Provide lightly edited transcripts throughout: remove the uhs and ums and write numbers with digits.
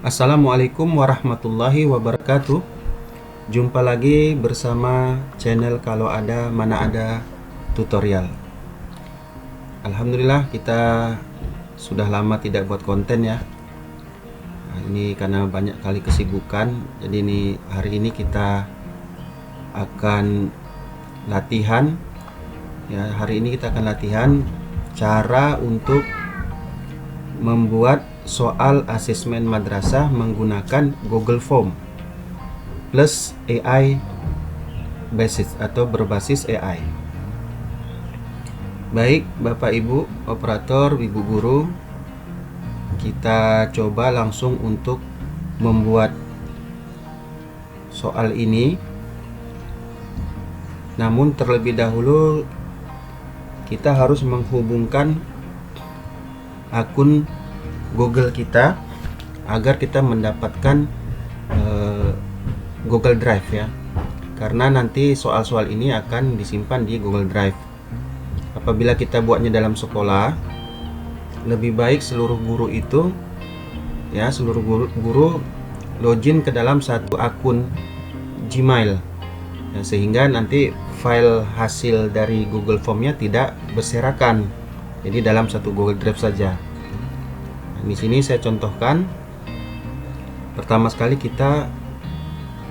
Assalamualaikum warahmatullahi wabarakatuh. Jumpa lagi bersama channel Kalau Ada Mana Ada Tutorial. Alhamdulillah kita sudah lama tidak buat konten ya. Ini karena banyak kali kesibukan. Jadi hari ini kita akan latihan ya. Hari ini kita akan latihan cara untuk membuat soal asesmen madrasah menggunakan Google Form plus AI basis atau berbasis AI. Baik Bapak Ibu operator, Ibu guru, kita coba langsung untuk membuat soal ini. Namun terlebih dahulu kita harus menghubungkan akun Google kita agar kita mendapatkan Google Drive ya, karena nanti soal-soal ini akan disimpan di Google Drive. Apabila kita buatnya dalam sekolah, lebih baik seluruh guru itu ya, seluruh guru login ke dalam satu akun Gmail ya, sehingga nanti file hasil dari Google Formnya tidak berserakan, jadi dalam satu Google Drive saja. Di sini saya contohkan, pertama sekali kita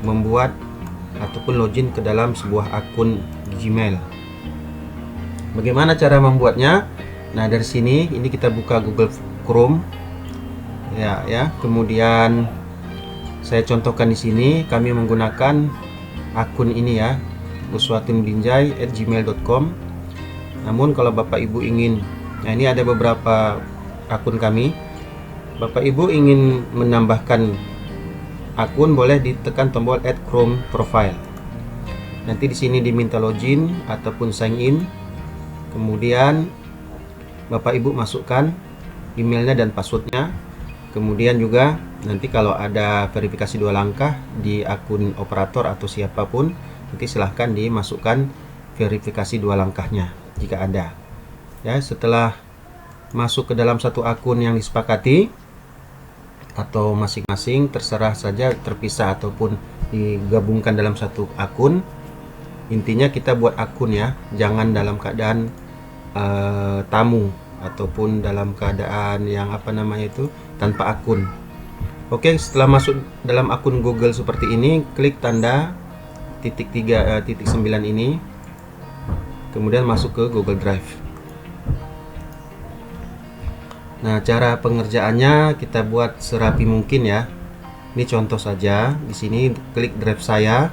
membuat ataupun login ke dalam sebuah akun Gmail. Bagaimana cara membuatnya? Nah, dari sini ini kita buka Google Chrome ya. Kemudian saya contohkan di sini kami menggunakan akun ini ya, uswatunbinjai@gmail.com. Namun kalau Bapak Ibu ingin, nah ini ada beberapa akun kami. Bapak Ibu ingin menambahkan akun, boleh ditekan tombol Add Chrome Profile. Nanti di sini diminta login ataupun sign in. Kemudian Bapak Ibu masukkan emailnya dan passwordnya. Kemudian juga nanti kalau ada verifikasi 2 langkah di akun operator atau siapapun, nanti silahkan dimasukkan verifikasi 2 langkahnya jika ada. Ya, setelah masuk ke dalam satu akun yang disepakati, atau masing-masing terserah saja terpisah ataupun digabungkan dalam satu akun. Intinya kita buat akun ya, jangan dalam keadaan tamu ataupun dalam keadaan yang tanpa akun. Oke, setelah masuk dalam akun Google seperti ini, klik tanda titik 9 ini, kemudian masuk ke Google Drive. Nah, cara pengerjaannya kita buat serapi mungkin ya. Ini contoh saja. Di sini klik drive saya.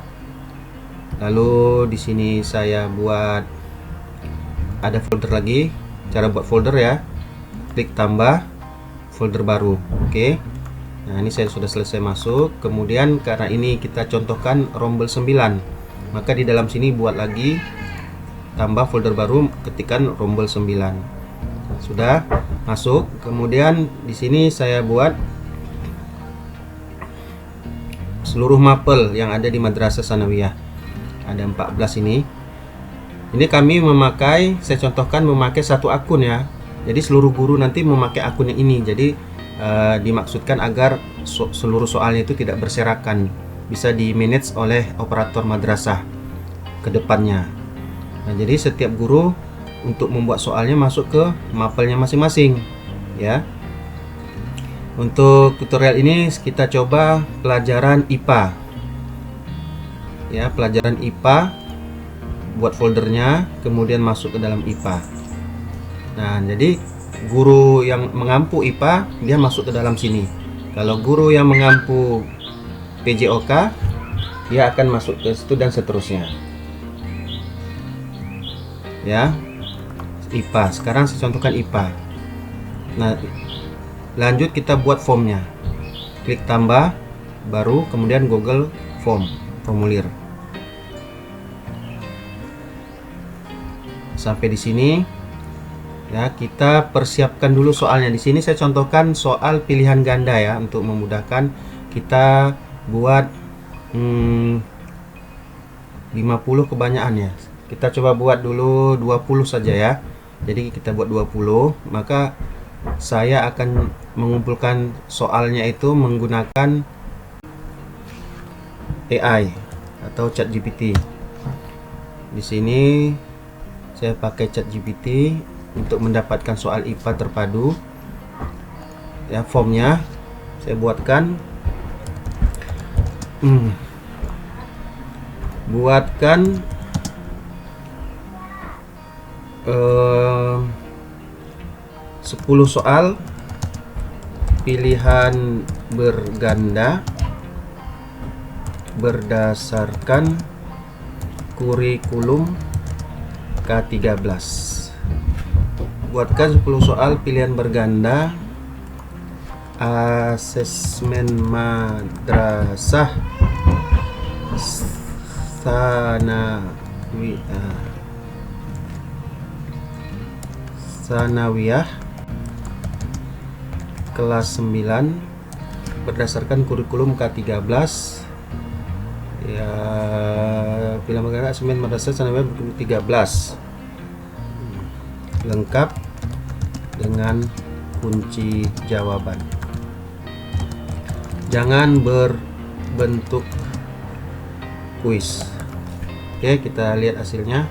Lalu di sini saya buat ada folder lagi. Cara buat folder ya. Klik tambah folder baru. Oke. Nah, ini saya sudah selesai masuk. Kemudian karena ini kita contohkan rombel 9, maka di dalam sini buat lagi tambah folder baru, ketikkan rombel 9. Sudah masuk. Kemudian di sini saya buat seluruh mapel yang ada di Madrasah Tsanawiyah. Ada 14 ini. Ini kami memakai, saya contohkan memakai satu akun ya. Jadi seluruh guru nanti memakai akun yang ini. Jadi dimaksudkan agar seluruh soalnya itu tidak berserakan, bisa di manage oleh operator madrasah ke depannya. Nah, jadi setiap guru untuk membuat soalnya masuk ke mapelnya masing-masing ya. Untuk tutorial ini kita coba pelajaran IPA ya, pelajaran IPA. Buat foldernya, kemudian masuk ke dalam IPA. Nah, jadi guru yang mengampu IPA dia masuk ke dalam sini. Kalau guru yang mengampu PJOK, dia akan masuk ke situ dan seterusnya ya. IPA, sekarang saya contohkan IPA. Nah, lanjut kita buat formnya. Klik tambah baru, kemudian Google Form, formulir. Sampai di sini ya, kita persiapkan dulu soalnya. Di sini saya contohkan soal pilihan ganda ya, untuk memudahkan kita buat 50 kebanyakan ya. Kita coba buat dulu 20 saja ya. Jadi kita buat 20, maka saya akan mengumpulkan soalnya itu menggunakan AI atau ChatGPT. Di sini saya pakai ChatGPT untuk mendapatkan soal IPA terpadu. Ya, formnya saya buatkan. Buatkan 10 soal pilihan berganda berdasarkan kurikulum K13. Buatkan 10 soal pilihan berganda asesmen madrasah sanawiyah kelas 9 berdasarkan kurikulum K13. Ya, pilihan berganda asesmen madrasah sanawiyah 13 lengkap dengan kunci jawaban. Jangan berbentuk kuis. Oke, kita lihat hasilnya.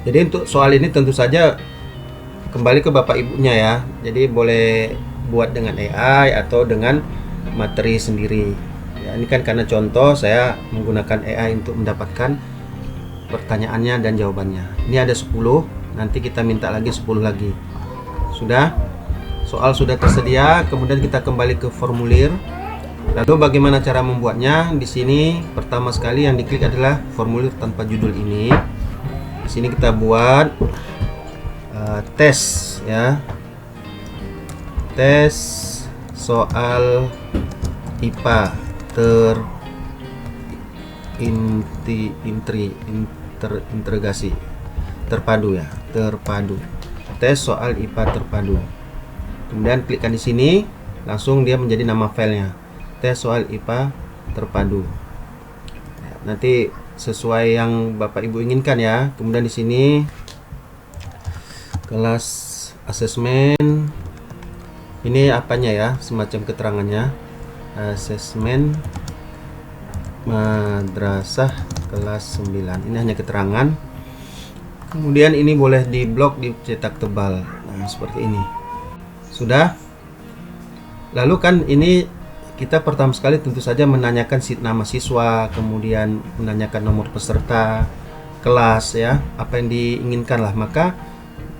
Jadi untuk soal ini tentu saja kembali ke bapak ibunya ya. Jadi boleh buat dengan AI atau dengan materi sendiri. Ya, ini kan karena contoh saya menggunakan AI untuk mendapatkan pertanyaannya dan jawabannya. Ini ada 10, nanti kita minta lagi 10 lagi. Sudah? Soal sudah tersedia, kemudian kita kembali ke formulir. Lalu bagaimana cara membuatnya? Di sini pertama sekali yang diklik adalah formulir tanpa judul ini. Di sini kita buat tes ya. Tes soal IPA terintegrasi terpadu ya, terpadu. Tes soal IPA terpadu. Kemudian klikkan di sini, langsung dia menjadi nama filenya. Tes soal IPA terpadu. Nanti sesuai yang Bapak Ibu inginkan ya. Kemudian di sini kelas asesmen. Ini apanya ya? Semacam keterangannya. Asesmen madrasah kelas 9. Ini hanya keterangan. Kemudian ini boleh diblok, dicetak tebal. Nah, seperti ini. Sudah. Lalu kan ini kita pertama sekali tentu saja menanyakan nama siswa, kemudian menanyakan nomor peserta, kelas ya, apa yang diinginkan lah. Maka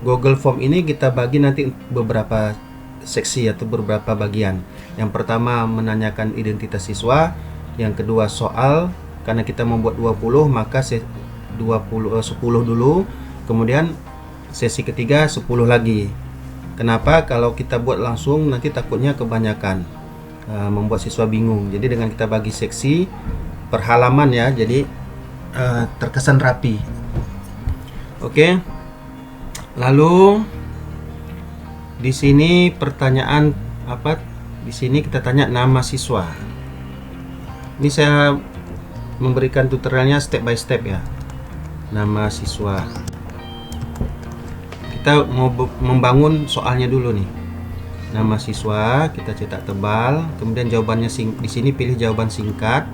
Google Form ini kita bagi nanti beberapa seksi atau beberapa bagian. Yang pertama menanyakan identitas siswa, yang kedua soal, karena kita membuat 20 maka 10 dulu, kemudian sesi ketiga 10 lagi. Kenapa? Kalau kita buat langsung nanti takutnya kebanyakan, membuat siswa bingung. Jadi dengan kita bagi seksi per halaman ya, jadi terkesan rapi. Oke. Lalu di sini pertanyaan apa? Di sini kita tanya nama siswa. Ini saya memberikan tutorialnya step by step ya. Nama siswa. Kita mau membangun soalnya dulu nih. Nama siswa kita cetak tebal, kemudian jawabannya di sini pilih jawaban singkat,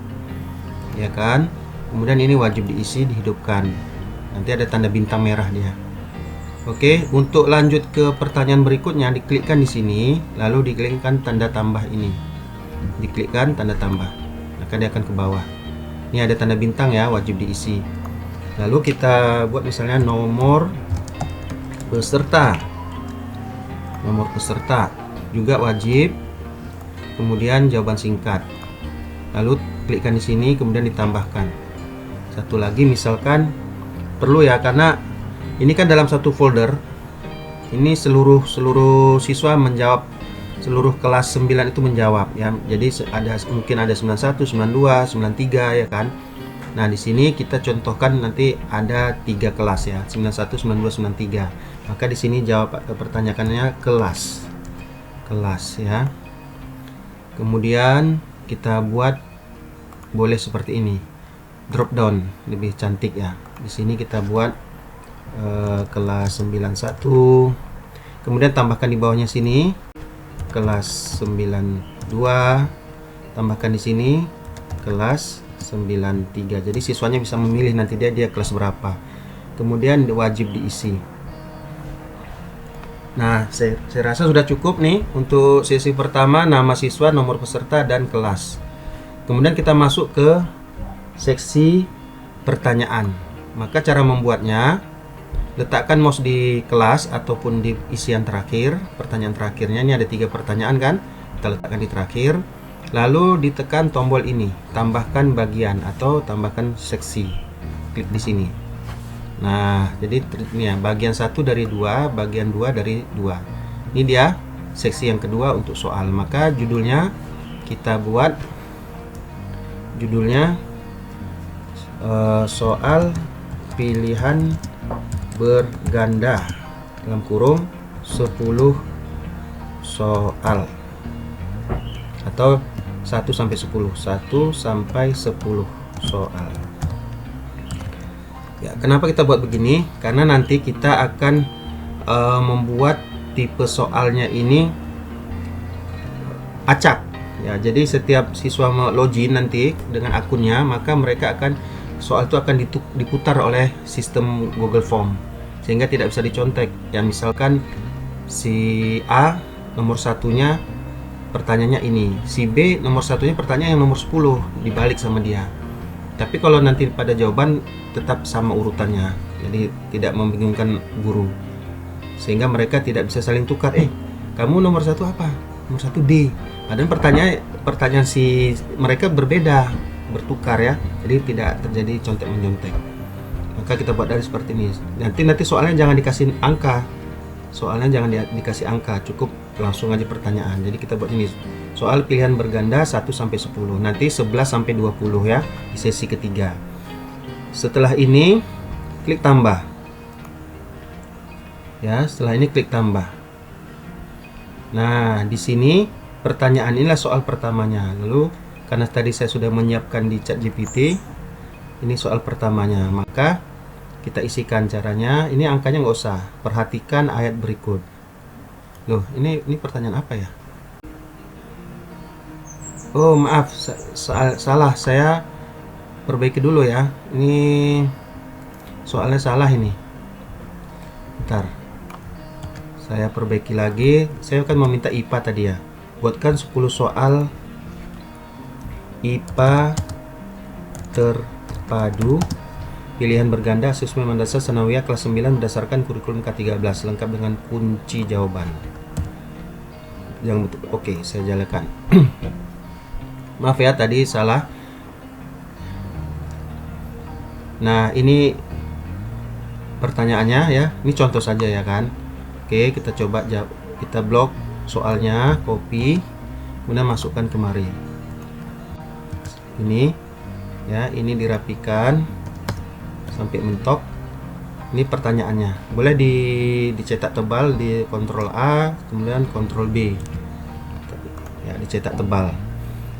ya kan? Kemudian ini wajib diisi, dihidupkan. Nanti ada tanda bintang merah dia. Oke, untuk lanjut ke pertanyaan berikutnya, diklikkan di sini, lalu diklikkan tanda tambah ini. Diklikkan tanda tambah, maka dia akan ke bawah. Ini ada tanda bintang ya, wajib diisi. Lalu kita buat misalnya nomor peserta. Nomor peserta juga wajib. Kemudian jawaban singkat. Lalu klikkan di sini, kemudian ditambahkan. Satu lagi misalkan perlu ya, karena ini kan dalam satu folder. Ini seluruh siswa menjawab, seluruh kelas 9 itu menjawab ya. Jadi mungkin ada 91, 92, 93 ya kan. Nah, di sini kita contohkan nanti ada 3 kelas ya, 91, 92, 93. Maka di sini jawab pertanyaannya kelas. Kelas ya. Kemudian kita buat boleh seperti ini. drop down lebih cantik ya. Di sini kita buat kelas 91, kemudian tambahkan di bawahnya sini kelas 92, tambahkan di sini kelas 93. Jadi siswanya bisa memilih nanti dia kelas berapa. Kemudian wajib diisi. Nah, saya rasa sudah cukup nih untuk sesi pertama, nama siswa, nomor peserta, dan kelas. Kemudian kita masuk ke seksi pertanyaan. Maka cara membuatnya, letakkan mouse di kelas ataupun di isian terakhir, pertanyaan terakhirnya. Ini ada 3 pertanyaan kan, kita letakkan di terakhir. Lalu ditekan tombol ini, tambahkan bagian atau tambahkan seksi. Klik di sini. Nah, jadi ini ya, bagian 1 dari 2, bagian 2 dari 2. Ini dia seksi yang kedua untuk soal. Maka judulnya kita buat judulnya soal pilihan berganda dalam kurung 10 soal atau 1 sampai 10 soal. Ya, kenapa kita buat begini? Karena nanti kita akan membuat tipe soalnya ini acak. Ya, jadi setiap siswa login nanti dengan akunnya, maka mereka akan soal itu akan diputar oleh sistem Google Form sehingga tidak bisa dicontek. Ya, misalkan si A nomor satunya pertanyaannya ini, si B nomor satunya pertanyaan yang nomor 10 dibalik sama dia. Tapi kalau nanti pada jawaban tetap sama urutannya, jadi tidak membingungkan guru, sehingga mereka tidak bisa saling tukar. Kamu nomor 1 apa? Nomor 1 D. Padahal pertanyaan si mereka berbeda, bertukar ya. Jadi tidak terjadi contek mencontek. Maka kita buat dari seperti ini. Nanti soalnya jangan dikasih angka. Soalnya jangan dikasih angka, cukup langsung aja pertanyaan. Jadi kita buat ini. Soal pilihan berganda 1 sampai 10. Nanti 11 sampai 20 ya di sesi ketiga. Setelah ini klik tambah. Ya, setelah ini klik tambah. Nah, di sini pertanyaan inilah soal pertamanya. Lalu karena tadi saya sudah menyiapkan di ChatGPT, ini soal pertamanya. Maka kita isikan caranya. Ini angkanya nggak usah. Perhatikan ayat berikut. Loh, ini pertanyaan apa ya? Oh, maaf, salah. Saya perbaiki dulu ya. Ini soalnya salah ini. Bentar. Saya perbaiki lagi. Saya akan meminta IPA tadi ya. Buatkan 10 soal IPA terpadu pilihan berganda asesmen Madrasah Sanawiyah kelas 9 berdasarkan kurikulum K13 lengkap dengan kunci jawaban. Yang betul. Oke, saya jalankan. Maaf ya, tadi salah. Nah, ini pertanyaannya ya. Ini contoh saja ya kan. Oke, kita coba kita blok soalnya, copy, kemudian masukkan kemari. Ini ya, ini dirapikan sampai mentok. Ini pertanyaannya. Boleh dicetak tebal di Ctrl A, kemudian Ctrl B. Ya, dicetak tebal.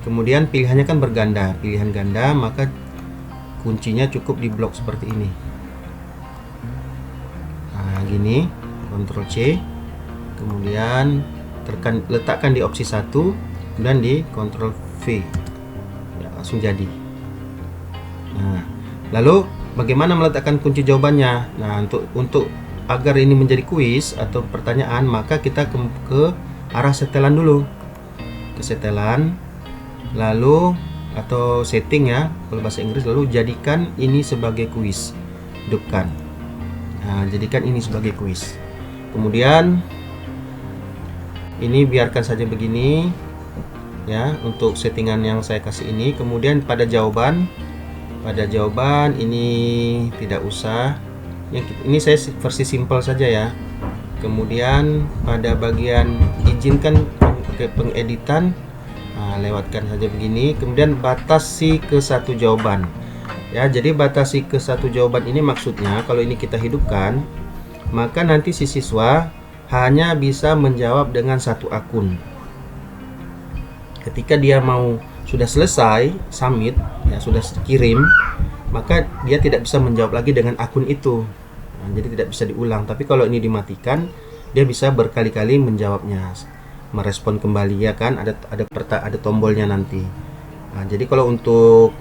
Kemudian pilihannya kan berganda, pilihan ganda, maka kuncinya cukup di blok seperti ini. Nah, gini, Ctrl C, kemudian letakkan di opsi 1, kemudian di Ctrl V. Ya, langsung jadi. Nah, lalu bagaimana meletakkan kunci jawabannya? Nah, untuk agar ini menjadi kuis atau pertanyaan, maka kita ke arah setelan dulu. Ke setelan, lalu atau setting ya kalau bahasa Inggris, lalu jadikan ini sebagai kuis. Hidupkan. Nah, jadikan ini sebagai kuis. Kemudian ini biarkan saja begini ya untuk settingan yang saya kasih ini. Kemudian pada jawaban ini tidak usah. Ini saya versi simple saja ya. Kemudian pada bagian izinkan ke pengeditan, nah, lewatkan saja begini. Kemudian batasi ke 1 jawaban. Ya, jadi batasi ke 1 jawaban ini maksudnya kalau ini kita hidupkan, maka nanti si siswa hanya bisa menjawab dengan 1 akun. Ketika dia sudah selesai submit, ya sudah kirim, maka dia tidak bisa menjawab lagi dengan akun itu. Nah, jadi tidak bisa diulang. Tapi kalau ini dimatikan, dia bisa berkali-kali menjawabnya, merespon kembali, ya kan? Ada tombolnya nanti. Nah, jadi kalau untuk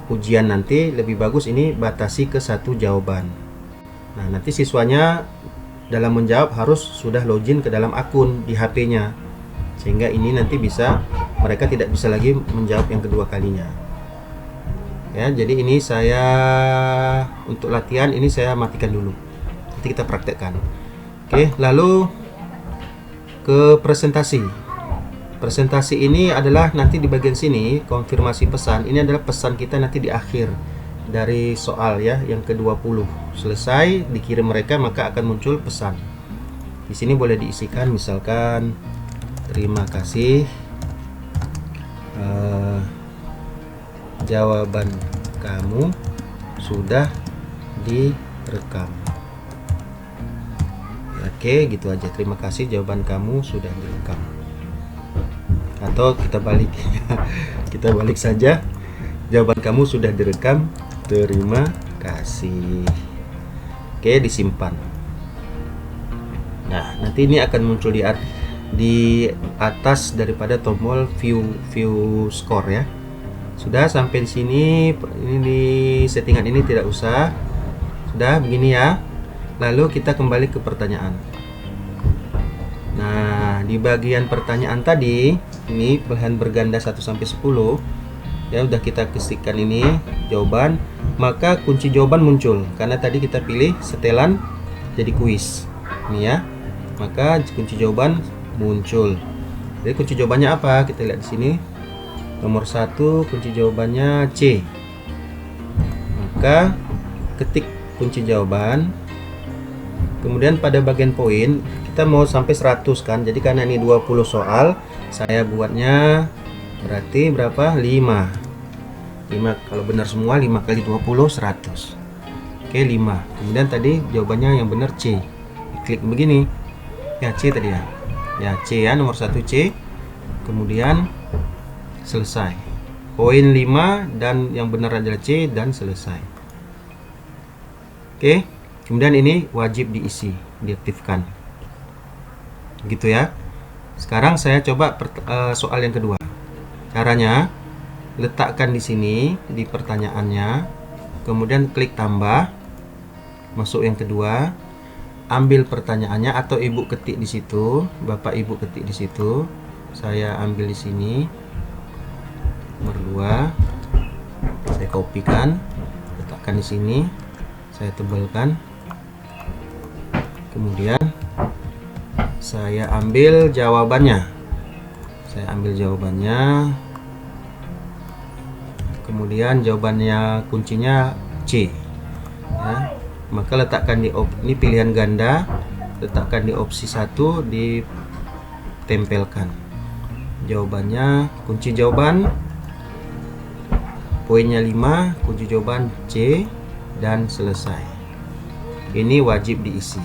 ujian nanti lebih bagus ini batasi ke 1 jawaban. Nah, nanti siswanya dalam menjawab harus sudah login ke dalam akun di HP-nya, sehingga ini nanti bisa mereka tidak bisa lagi menjawab yang kedua kalinya. Ya, jadi ini saya untuk latihan ini saya matikan dulu. Nanti kita praktekkan. Oke, lalu ke presentasi. Presentasi ini adalah nanti di bagian sini konfirmasi pesan. Ini adalah pesan kita nanti di akhir dari soal ya, yang ke-20. Selesai dikirim mereka maka akan muncul pesan. Di sini boleh diisikan misalkan terima kasih, jawaban kamu sudah direkam. Oke, gitu aja. Terima kasih, jawaban kamu sudah direkam. Atau kita balik. Kita balik saja. Jawaban kamu sudah direkam. Terima kasih. Oke, disimpan. Nah, nanti ini akan muncul di atas daripada tombol view score ya. Sudah sampai di sini, ini di settingan ini tidak usah. Sudah begini ya. Lalu kita kembali ke pertanyaan. Nah, di bagian pertanyaan tadi, ini pilihan berganda 1 sampai 10. Ya, udah kita ketikkan ini jawaban, maka kunci jawaban muncul karena tadi kita pilih setelan jadi kuis. Ini ya. Maka kunci jawaban muncul. Jadi kunci jawabannya apa? Kita lihat di sini. Nomor 1 kunci jawabannya C. Maka ketik kunci jawaban. Kemudian pada bagian poin kita mau sampai 100 kan. Jadi karena ini 20 soal, saya buatnya berarti berapa? 5. Kalau benar semua 5 kali 20 100. Oke, 5. Kemudian tadi jawabannya yang benar C. Klik begini. Ya, C tadi ya. Ya, C ya, nomor 1 C. Kemudian selesai. Poin 5 dan yang benar adalah C dan selesai. Oke. Kemudian ini wajib diisi, diaktifkan. Gitu ya. Sekarang saya coba soal yang kedua. Caranya letakkan di sini di pertanyaannya, kemudian klik tambah, masuk yang kedua, ambil pertanyaannya atau ibu ketik di situ, bapak ibu ketik di situ. Saya ambil di sini. Nomor 2 saya kopikan, letakkan di sini, saya tebalkan, kemudian saya ambil jawabannya, kemudian jawabannya kuncinya C ya. Maka letakkan di ini pilihan ganda, letakkan di opsi 1, ditempelkan jawabannya, kunci jawaban poinnya 5, kunci jawaban C, dan selesai. Ini wajib diisi.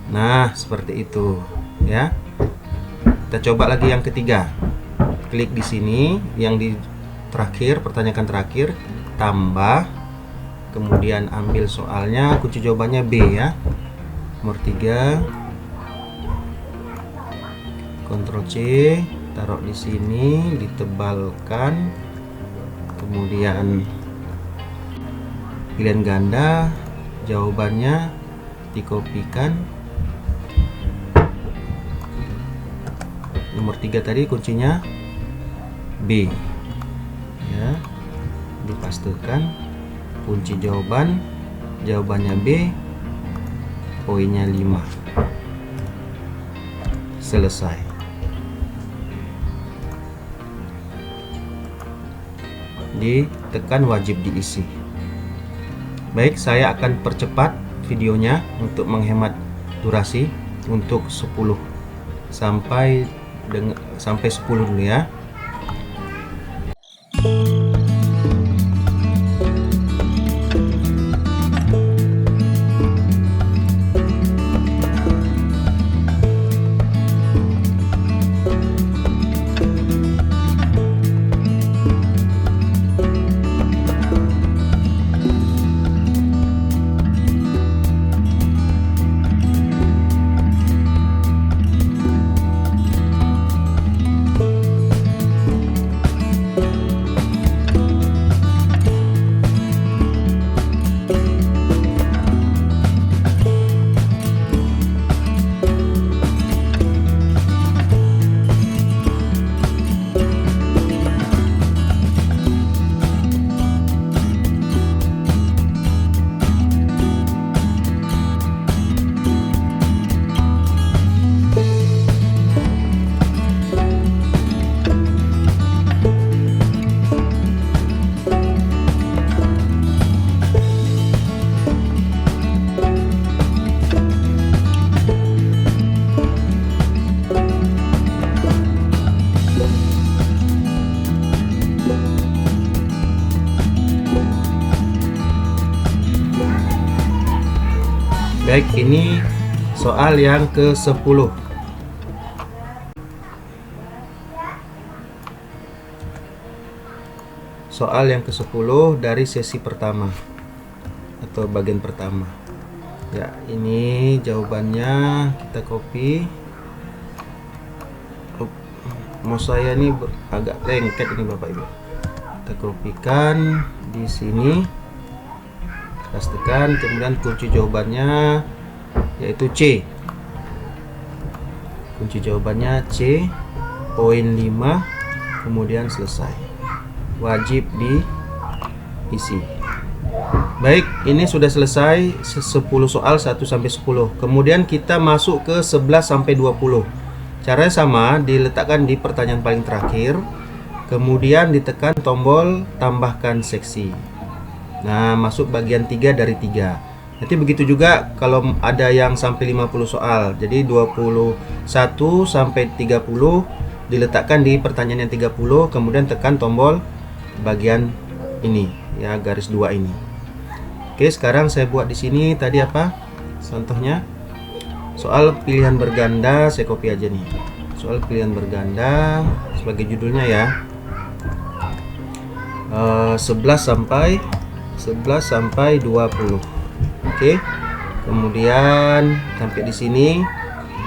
Nah, seperti itu ya. Kita coba lagi yang ketiga. Klik di sini yang di terakhir, pertanyaan terakhir, tambah, kemudian ambil soalnya, kunci jawabannya B ya. Nomor 3. Ctrl C, taruh di sini, ditebalkan. Kemudian pilihan ganda, jawabannya dikopikan. Nomor 3 tadi kuncinya B ya, dipastikan kunci jawaban, jawabannya B, poinnya 5. Selesai. Ditekan wajib diisi. Baik, saya akan percepat videonya untuk menghemat durasi untuk 10 sampai 10 dulu ya. Baik, ini soal yang ke-10. Soal yang ke-10 dari sesi pertama atau bagian pertama. Ya, ini jawabannya kita copy. Mau saya ini agak lengket ini Bapak Ibu. Kita kopikan di sini. Pastikan, kemudian kunci jawabannya yaitu C. Kunci jawabannya C, poin 5, kemudian selesai. Wajib diisi. Baik, ini sudah selesai 10 soal 1 sampai 10. Kemudian kita masuk ke 11 sampai 20. Caranya sama, diletakkan di pertanyaan paling terakhir. Kemudian ditekan tombol tambahkan seksi. Nah, masuk bagian 3 dari 3. Nanti begitu juga kalau ada yang sampai 50 soal. Jadi 21 sampai 30 diletakkan di pertanyaan yang 30, kemudian tekan tombol bagian ini ya, garis 2 ini. Oke, sekarang saya buat di sini tadi apa? Contohnya soal pilihan berganda, saya copy aja nih. Soal pilihan berganda sebagai judulnya ya. 11 sampai 20. Oke. Kemudian sampai di sini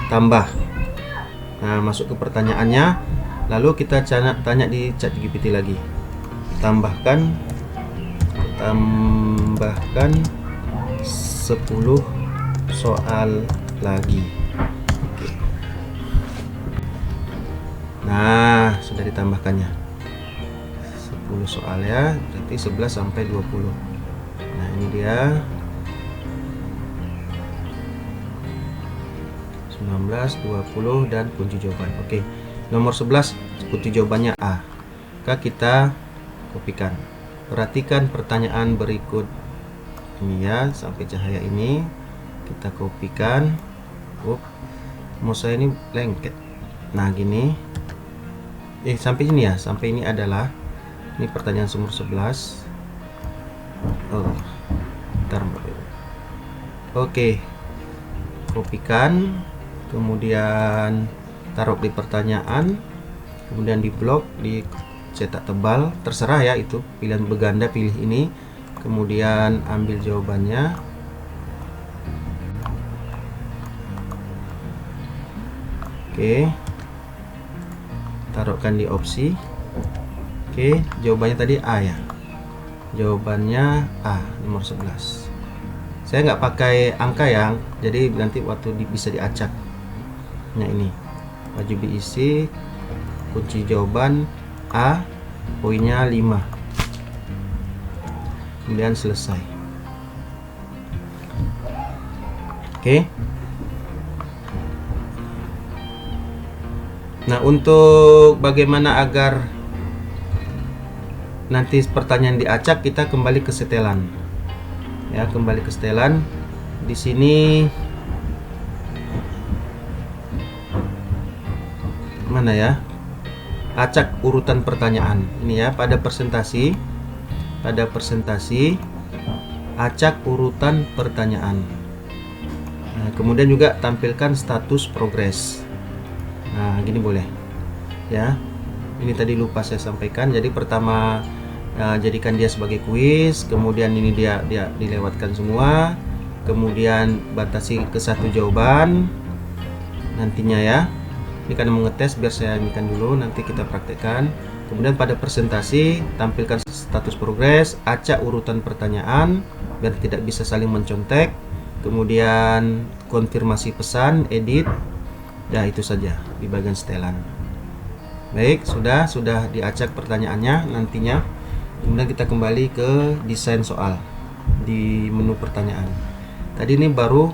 tambah. Nah, masuk ke pertanyaannya. Lalu kita tanya di ChatGPT lagi. Tambahkan 10 soal lagi. Oke. Nah, sudah ditambahkannya 10 soal ya, berarti 11 sampai 20. Nah, ini dia 19, 20 dan kunci jawaban. Oke. Nomor 11 kunci jawabannya A. Maka kita kopikan. Perhatikan pertanyaan berikut ini ya, sampai cahaya ini kita kopikan. Mau saya ini lengket. Nah, gini. Sampai sini ya, sampai ini adalah ini pertanyaan nomor 11. Bentar. Oke. Kopikan, kemudian taruh di pertanyaan, kemudian di blok, di cetak tebal, terserah ya, itu pilihan berganda, pilih ini, kemudian ambil jawabannya. Oke, taruhkan di opsi. Oke, jawabannya tadi A ya, jawabannya A, nomor 11. Saya nggak pakai angka ya, jadi nanti waktu bisa diacak. Nah, ini wajib diisi. Kunci jawaban A, poinnya 5. Kemudian selesai. Oke. Nah, untuk bagaimana agar nanti pertanyaan diacak, kita kembali ke setelan. Ya, kembali ke setelan. Di sini mana ya? Acak urutan pertanyaan. Ini ya, pada presentasi acak urutan pertanyaan. Nah, kemudian juga tampilkan status progres. Nah, gini boleh ya. Ini tadi lupa saya sampaikan. Jadi pertama, jadikan dia sebagai kuis, kemudian ini dia dilewatkan semua, kemudian batasi ke 1 jawaban nantinya ya. Ini karena mau ngetes, biar saya amikan dulu, nanti kita praktekkan. Kemudian pada presentasi tampilkan status progres, acak urutan pertanyaan biar tidak bisa saling mencontek, kemudian konfirmasi pesan, edit. Ya, itu saja di bagian setelan. Baik, sudah diacak pertanyaannya nantinya. Kemudian kita kembali ke desain soal di menu pertanyaan. Tadi ini baru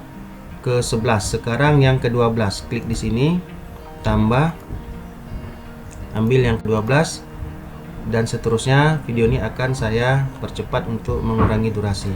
ke 11, sekarang yang ke-12. Klik di sini, tambah, ambil yang ke-12, dan seterusnya. Video ini akan saya percepat untuk mengurangi durasi.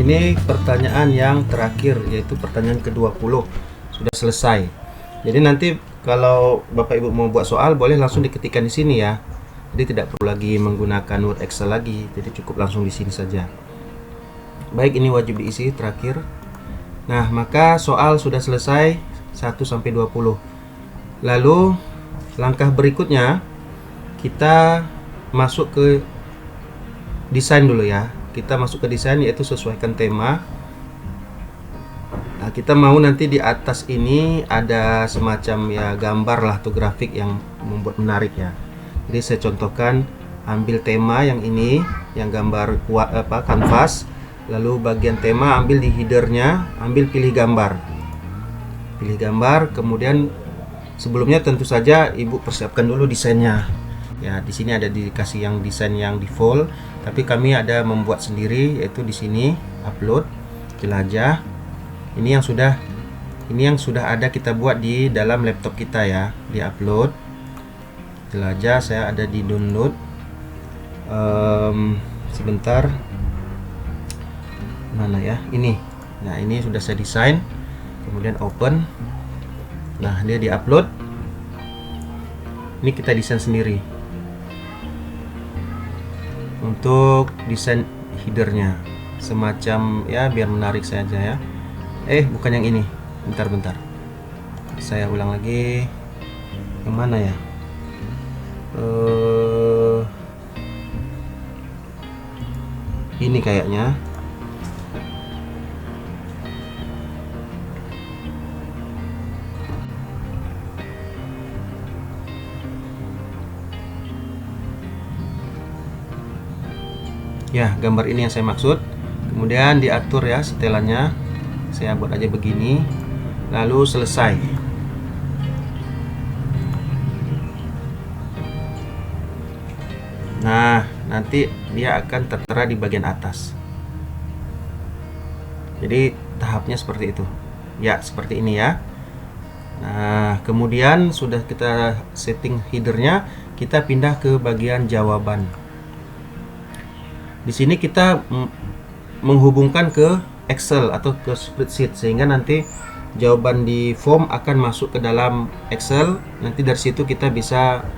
ini pertanyaan yang terakhir, yaitu pertanyaan ke-20. Sudah selesai. Jadi nanti kalau Bapak Ibu mau buat soal, boleh langsung diketikkan di sini ya. Jadi tidak perlu lagi menggunakan Word Excel lagi, jadi cukup langsung di sini saja. Baik, ini wajib diisi terakhir. Nah, maka soal sudah selesai 1 sampai 20. Lalu langkah berikutnya kita masuk ke desain dulu ya. Kita masuk ke desain, yaitu sesuaikan tema. Nah, kita mau nanti di atas ini ada semacam ya gambar lah atau grafik yang membuat menarik ya. Jadi saya contohkan, ambil tema yang ini, yang gambar kanvas. Lalu bagian tema ambil di headernya, pilih gambar. Pilih gambar, kemudian sebelumnya tentu saja Ibu persiapkan dulu desainnya. Ya, di sini ada dikasih yang desain yang default, tapi kami ada membuat sendiri, yaitu di sini upload, jelajah. Ini yang sudah ada kita buat di dalam laptop kita ya, di upload. Jelajah saya ada di download. Sebentar. Mana ya? Ini. Nah, ini sudah saya desain. Kemudian open. Nah, dia di upload. Ini kita desain sendiri. Untuk desain headernya semacam ya biar menarik saja ya. Bukan yang ini, bentar saya ulang lagi. Yang mana ya? Ini kayaknya. Ya, gambar ini yang saya maksud. Kemudian diatur ya setelannya. Saya buat aja begini. Lalu selesai. Nah, nanti dia akan tertera di bagian atas. Jadi tahapnya seperti itu. Ya, seperti ini ya. Nah, kemudian sudah kita setting headernya, kita pindah ke bagian jawaban. Di sini kita menghubungkan ke Excel atau ke spreadsheet, sehingga nanti jawaban di form akan masuk ke dalam Excel. Nanti dari situ kita bisa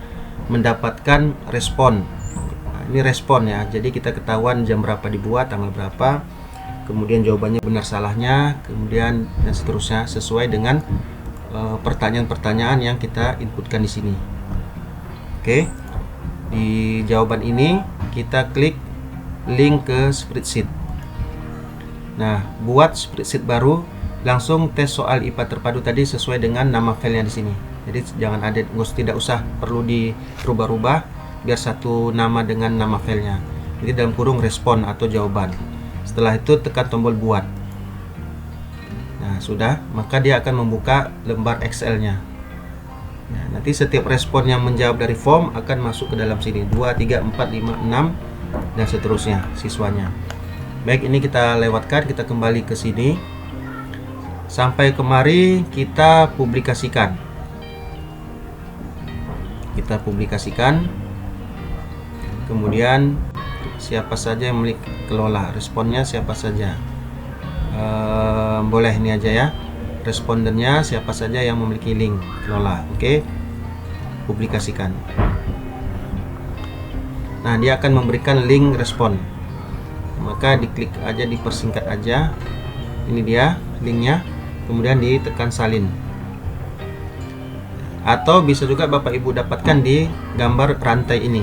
mendapatkan respon. Nah, ini respon ya, jadi kita ketahuan jam berapa dibuat, tanggal berapa, kemudian jawabannya benar salahnya, kemudian dan seterusnya sesuai dengan pertanyaan-pertanyaan yang kita inputkan di sini. Oke, di jawaban ini kita klik link ke spreadsheet. Nah, buat spreadsheet baru, langsung tes soal IPA terpadu tadi sesuai dengan nama filenya di sini. Jadi jangan ada, tidak usah perlu dirubah-rubah, biar satu nama dengan nama filenya. Jadi dalam kurung respon atau jawaban. Setelah itu tekan tombol buat. Nah, sudah, maka dia akan membuka lembar Excel-nya. Nah, nanti setiap respon yang menjawab dari form akan masuk ke dalam sini. 2, 3, 4, 5, 6 dan seterusnya siswanya. Baik, ini kita lewatkan, kita kembali ke sini. Sampai kemari kita publikasikan. Kita publikasikan. Kemudian siapa saja yang memiliki kelola, responnya siapa saja. Boleh ini aja ya. Respondennya siapa saja yang memiliki link kelola. Oke. Publikasikan. Nah, dia akan memberikan link respon. Maka diklik aja, dipersingkat aja. Ini dia linknya. Kemudian ditekan salin. Atau bisa juga Bapak Ibu dapatkan di gambar rantai ini.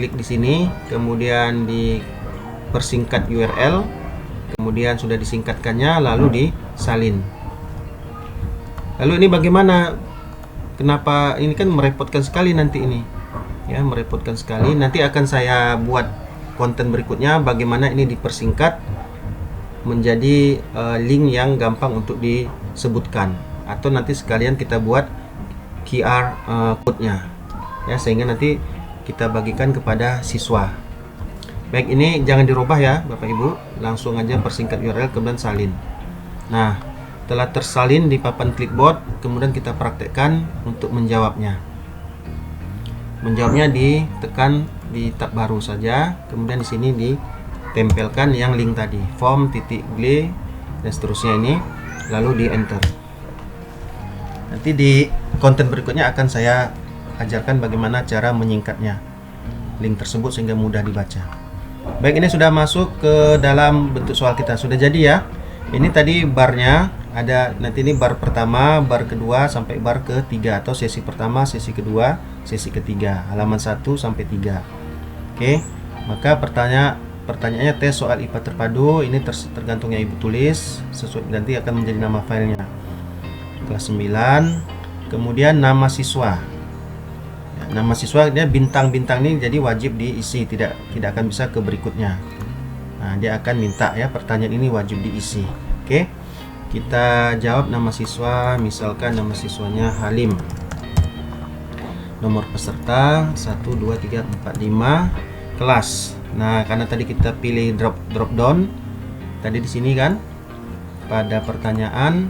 Klik di sini, kemudian dipersingkat URL, kemudian sudah disingkatkannya, lalu disalin. Lalu ini bagaimana? Kenapa ini kan merepotkan sekali nanti ini? Ya, merepotkan sekali. Nanti akan saya buat konten berikutnya bagaimana ini dipersingkat menjadi link yang gampang untuk disebutkan, atau nanti sekalian kita buat QR code-nya ya, sehingga nanti kita bagikan kepada siswa. Baik, ini jangan dirubah ya Bapak Ibu, langsung aja persingkat URL kemudian salin. Nah, telah tersalin di papan clipboard, kemudian kita praktekkan untuk menjawabnya. Menjawabnya ditekan di tab baru saja, kemudian di sini tempelkan yang link tadi, form.gle dan seterusnya ini, lalu di enter. Nanti di konten berikutnya akan saya ajarkan bagaimana cara menyingkatnya link tersebut sehingga mudah dibaca. Baik, ini sudah masuk ke dalam bentuk soal kita, sudah jadi ya. Ini tadi barnya ada, nanti ini bar pertama, bar kedua sampai bar ketiga, atau sesi pertama, sesi kedua, sesi ketiga, halaman 1 sampai 3. Oke, maka pertanyaannya tes soal IPA terpadu ini tergantung yang ibu tulis, sesuai nanti akan menjadi nama filenya. Kelas 9, kemudian nama siswa. Ya, nama siswa dia bintang-bintang ini jadi wajib diisi, tidak akan bisa ke berikutnya. Nah, dia akan minta ya, pertanyaan ini wajib diisi. Oke, kita jawab nama siswa, misalkan nama siswanya Halim. Nomor peserta 1, 2, 3, 4, 5, kelas. Nah, karena tadi kita pilih drop down tadi di sini kan, pada pertanyaan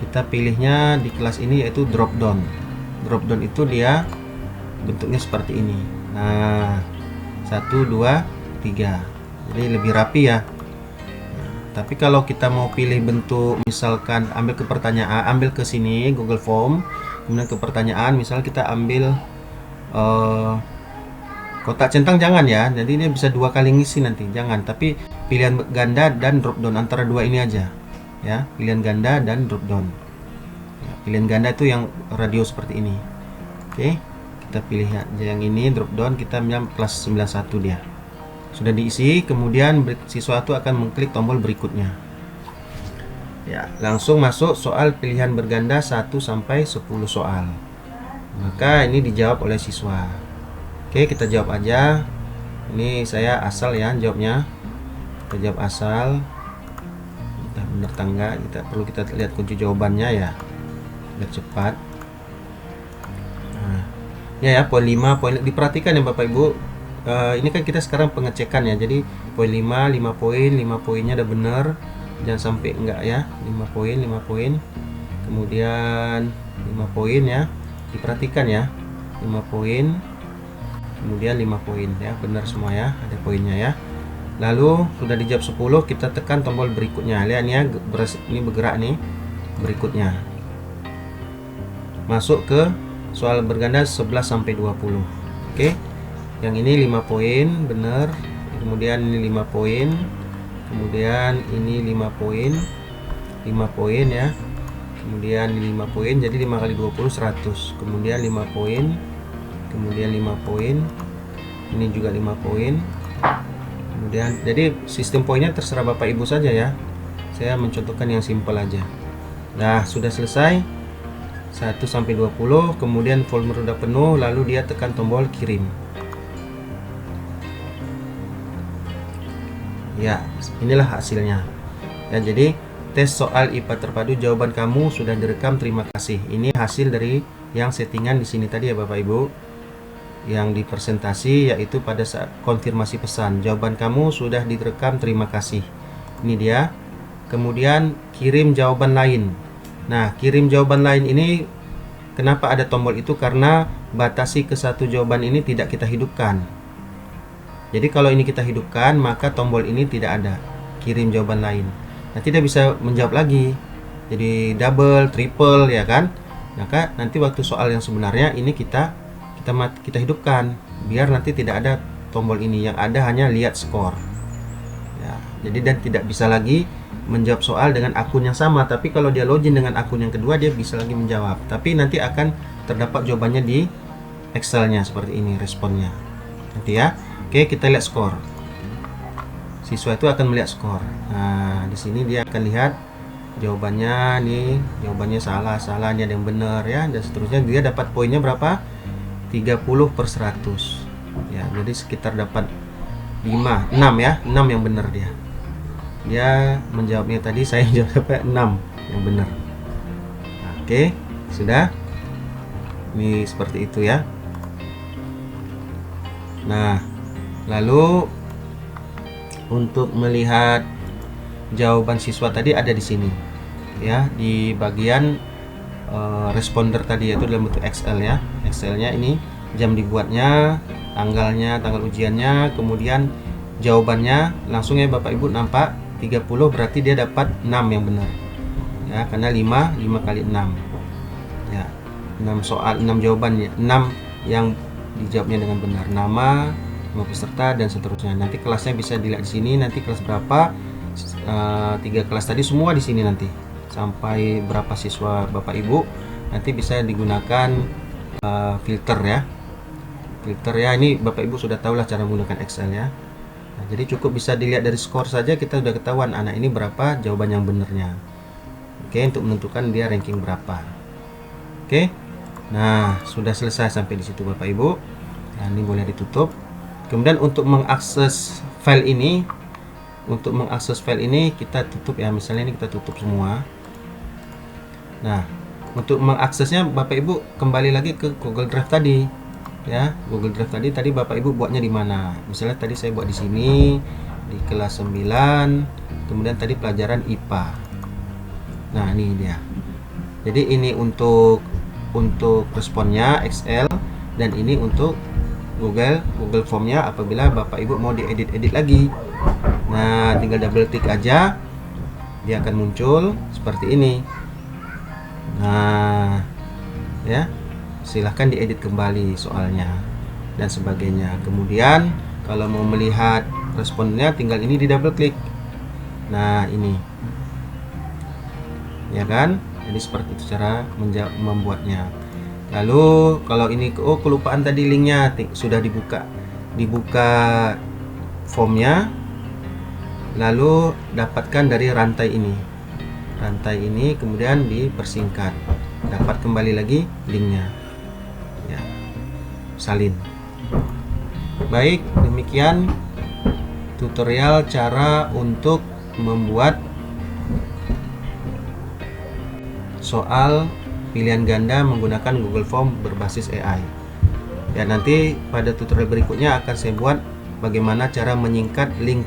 kita pilihnya di kelas ini yaitu drop down. Drop down itu dia bentuknya seperti ini. Nah, 1, 2, 3. Jadi lebih rapi ya. Nah, tapi kalau kita mau pilih bentuk, misalkan ambil ke pertanyaan, ambil ke sini Google Form, kemudian ke pertanyaan, misal kita ambil kotak centang, jangan ya, jadi dia bisa 2 kali ngisi nanti, jangan. Tapi pilihan ganda dan drop down, antara 2 ini aja ya, pilihan ganda dan drop down ya, pilihan ganda itu yang radio seperti ini. Oke, kita pilih aja yang ini, drop down, kita pilih kelas 91 dia sudah diisi. Kemudian siswa itu akan mengklik tombol berikutnya ya, langsung masuk soal pilihan berganda 1 sampai 10 soal, maka ini dijawab oleh siswa. Oke, kita jawab aja. Ini saya asal ya jawabnya. Kita jawab asal. Kita benar tangga. Kita lihat kunci jawabannya ya. Biar cepat. Nah, ya poin 5, poin diperhatikan ya Bapak Ibu. Ini kan kita sekarang pengecekan ya. Jadi poin 5 poin, 5 poinnya udah benar. Jangan sampai enggak ya. 5 poin. Kemudian 5 poin ya. Diperhatikan ya. 5 poin. Kemudian 5 poin ya, benar semua ya, ada poinnya ya. Lalu sudah dijawab 10, kita tekan tombol berikutnya. Lihat ya, ini bergerak nih berikutnya. Masuk ke soal berganda 11 sampai 20. Oke. Yang ini 5 poin, benar. Kemudian ini 5 poin. Kemudian ini 5 poin. 5 poin ya. Kemudian ini 5 poin, jadi 5 kali 20 100. Kemudian 5 poin. Kemudian 5 poin, ini juga 5 poin. Kemudian, jadi sistem poinnya terserah Bapak Ibu saja ya. Saya mencontohkan yang simpel aja. Nah, sudah selesai 1 sampai 20. Kemudian formulir sudah penuh, lalu dia tekan tombol kirim. Ya, inilah hasilnya. Ya, jadi tes soal IPA terpadu jawaban kamu sudah direkam, terima kasih. Ini hasil dari yang settingan di sini tadi ya Bapak Ibu. Yang di presentasi yaitu pada saat konfirmasi pesan, jawaban kamu sudah direkam, terima kasih. Ini dia. Kemudian kirim jawaban lain. Nah, kirim jawaban lain ini kenapa ada tombol itu? Karena batasi ke satu jawaban ini tidak kita hidupkan. Jadi kalau ini kita hidupkan, maka tombol ini tidak ada. Kirim jawaban lain. Nanti dia bisa menjawab lagi. Jadi double, triple ya kan? Maka nanti waktu soal yang sebenarnya ini kita hidupkan, biar nanti tidak ada tombol ini, yang ada hanya lihat skor ya. Jadi dan tidak bisa lagi menjawab soal dengan akun yang sama, tapi kalau dia login dengan akun yang kedua dia bisa lagi menjawab, tapi nanti akan terdapat jawabannya di Excelnya seperti ini responnya nanti ya. Oke, kita lihat skor. Siswa itu akan melihat skor. Nah, di sini dia akan lihat jawabannya nih, jawabannya salah, ini ada yang benar ya, dan seterusnya. Dia dapat poinnya berapa? 30/100 ya, jadi sekitar dapat 6 ya, 6 yang benar dia menjawabnya tadi, saya jawab dapat 6 yang benar. Oke, sudah. Ini seperti itu ya. Nah, lalu untuk melihat jawaban siswa tadi ada di sini ya, di bagian responder tadi, yaitu dalam bentuk Excel ya. Excelnya ini jam dibuatnya, tanggalnya, tanggal ujiannya, kemudian jawabannya langsung ya Bapak Ibu, nampak 30 berarti dia dapat 6 yang benar ya, karena 5 kali 6 ya, 6 soal, 6 jawabannya, 6 yang dijawabnya dengan benar, nama peserta dan seterusnya. Nanti kelasnya bisa dilihat di sini, nanti kelas berapa, 3 kelas tadi semua di sini nanti, sampai berapa siswa Bapak Ibu nanti bisa digunakan filter ya. Filter ya, ini Bapak Ibu sudah tahu lah cara menggunakan Excel ya. Nah, jadi cukup bisa dilihat dari skor saja kita sudah ketahuan anak ini berapa jawaban yang benernya. Oke, untuk menentukan dia ranking berapa. Oke. Nah, sudah selesai sampai di situ Bapak Ibu. Nah, ini boleh ditutup. Kemudian untuk mengakses file ini, kita tutup ya. Misalnya ini kita tutup semua. Nah, untuk mengaksesnya Bapak Ibu kembali lagi ke Google Drive tadi. Ya, Google Drive tadi Bapak Ibu buatnya di mana? Misalnya tadi saya buat di sini di kelas 9, kemudian tadi pelajaran IPA. Nah, ini dia. Jadi ini untuk responnya Excel, dan ini untuk Google Formnya apabila Bapak Ibu mau diedit lagi. Nah, tinggal double klik aja, dia akan muncul seperti ini. Nah, ya, silahkan diedit kembali soalnya dan sebagainya. Kemudian kalau mau melihat responnya tinggal ini di double klik. Nah, ini ya kan, jadi seperti itu cara membuatnya. Lalu kalau ini kelupaan tadi linknya, sudah dibuka formnya, lalu dapatkan dari rantai ini kemudian dipersingkat, dapat kembali lagi linknya ya, salin. Baik, demikian tutorial cara untuk membuat soal pilihan ganda menggunakan Google Form berbasis AI. Ya, nanti pada tutorial berikutnya akan saya buat bagaimana cara menyingkat link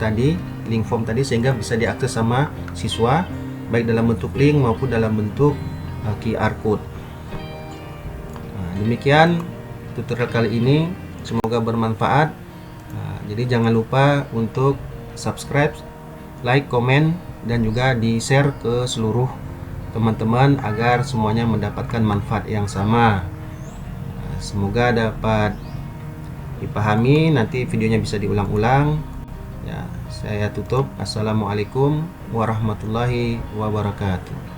form tadi sehingga bisa diakses sama siswa baik dalam bentuk link maupun dalam bentuk QR code. Nah, demikian tutorial kali ini, semoga bermanfaat. Nah, jadi jangan lupa untuk subscribe, like, komen, dan juga di-share ke seluruh teman-teman agar semuanya mendapatkan manfaat yang sama. Nah, semoga dapat dipahami. Nanti videonya bisa diulang-ulang ya. Saya tutup. Assalamualaikum warahmatullahi wabarakatuh.